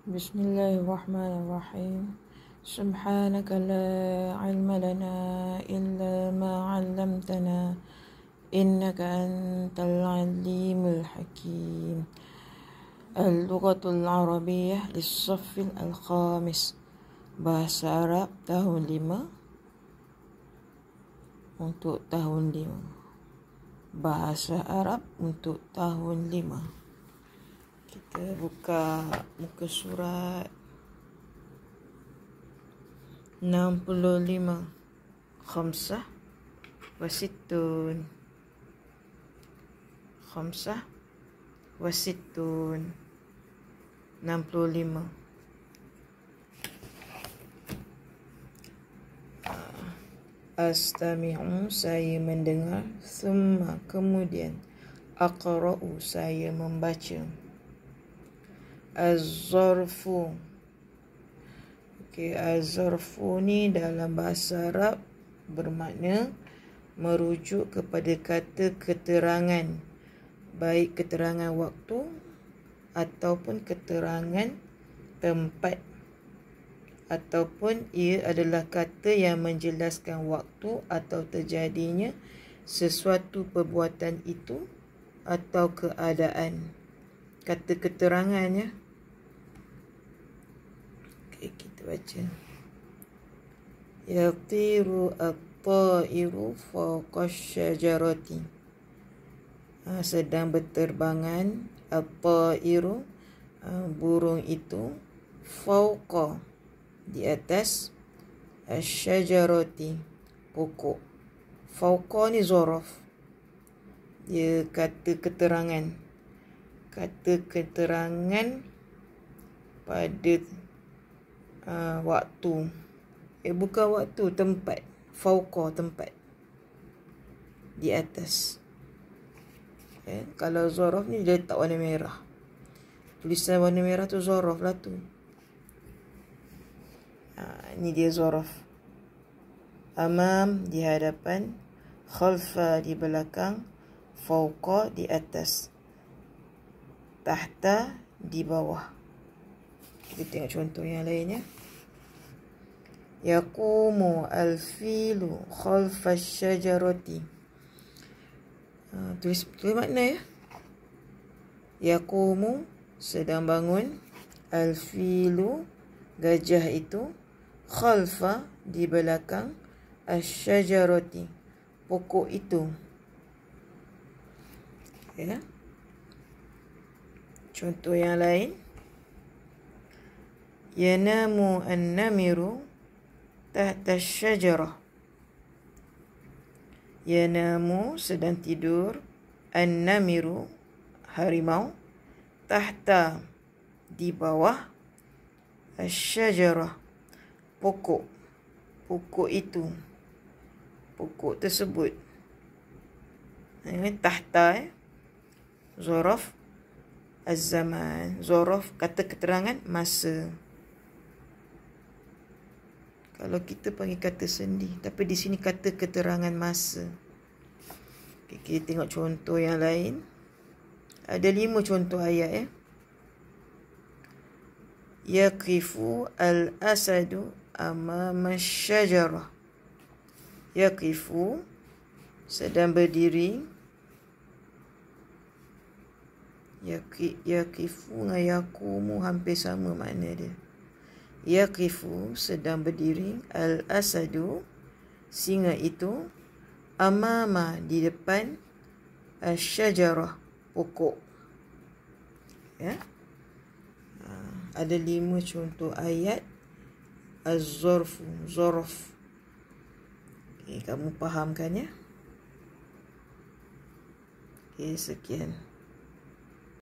Bismillahirrahmanirrahim. Subhanaka la ilma lana illa ma 'allamtana innaka antal alimul hakim. Al-lughatul arabiyyah lis-saff al-khamis. Bahasa Arab tahun 5 untuk tahun 5. Bahasa Arab untuk tahun 5. Kita buka muka surat 65. Khamsah wasittun. Khamsah wasittun. 65. Astami'u, saya mendengar. Summa, kemudian. Aqra'u, saya membaca. Az-zarfu. Az-zarfu ni dalam bahasa Arab bermakna merujuk kepada kata keterangan, baik keterangan waktu ataupun keterangan tempat, ataupun ia adalah kata yang menjelaskan waktu atau terjadinya sesuatu perbuatan itu atau keadaan. Kata keterangannya. Kita baca. Yatiru at-ta'iru fawqa syajarati. Sedang berterbangan at-ta'iru, burung itu, fawqa, di atas, syajarati, pokok. Fawqa ni zaraf, dia kata keterangan. Kata keterangan pada waktu. Bukan waktu, tempat. Fawqa, tempat. Di atas. Kalau zaraf ni dia letak warna merah. Tulisan warna merah tu zaraf lah tu. Ni dia zaraf. Amam, di hadapan. Khalfa, di belakang. Fawqa, di atas. Tahta, di bawah. Kita tengok contoh yang lainnya. Yaqumu al-filu khalfa syajarati. Tulis makna ya. Yaqumu, sedang bangun. Al-filu, gajah itu. Khalfa, di belakang. Asyajarati, pokok itu. Ya. Contoh yang lain. Yanamu an-namiru tahta syajarah. Yanamu, sedang tidur. An-namiru, harimau. Tahta, di bawah. Asyajarah, pokok. Pokok itu. Pokok tersebut. Ini tahta. Zaraf az-zaman. Zaraf, kata keterangan masa. Kalau kita panggil kata sendi, tapi di sini kata keterangan masa. Kita tengok contoh yang lain. Ada 5 contoh ayat ya. Yaqifu al-asadu amama syajarah. Yaqifu, sedang berdiri. Yaqifu dengan yaqumu hampir sama makna dia. Yaqifu, sedang berdiri. Al-asadu, singa itu. Amama, di depan. Asyajarah, pokok. Ya. Ada 5 contoh ayat az-zarfu, zaraf. Kamu fahamkan ya? Sekian.